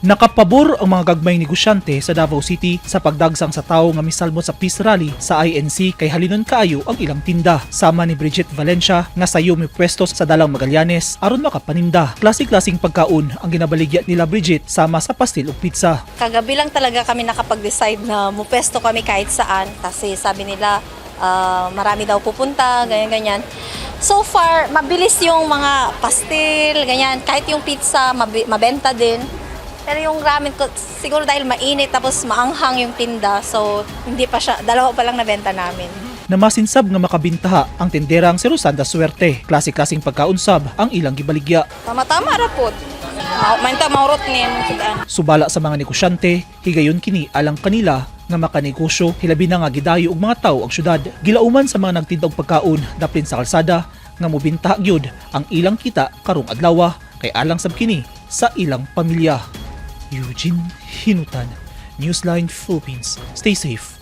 Nakapabor ang mga gagmay'ng negosyante sa Davao City sa pagdagsang sa tawo nga misalmot sa peace rally sa INC kay halinon kaayo ang ilang tinda. Sama ni Bridget Valencia nga sayo may pwesto sa Dalang Magallanes aron makapaninda. Klase-klaseng pagkaon ang ginabaligya nila Bridget sama sa pastil ug pizza. Kagabi lang talaga kami nakapag-decide na mupesto kami kahit saan kasi sabi nila marami daw pupunta, ganyan-ganyan. So far, mabilis yung mga pastil, ganyan. Kahit yung pizza, mabenta din. Pero yung ramen ko, siguro dahil mainit tapos maanghang yung tinda, so hindi pa siya, dalawa pa lang nabenta namin. Namasinsab nga makabentaha ang tenderang si Rosanda Suerte. Klase-klaseng pagkaon sab ang ilang gibaligya. Tama-tama rapod. Mainta maurot ni Subala sa mga negosyante, higayon kini alang kanila nga makanegosyo, hilabi na nga gidayo og mga tawo ang syudad. Gilauman sa mga nagtinda og pagkaon, daplin sa kalsada, nga mobintaha gyud ang ilang kita karong adlaw kay alang sab kini sa ilang pamilya. Eugene Hinutan, Newsline Philippines. Stay safe.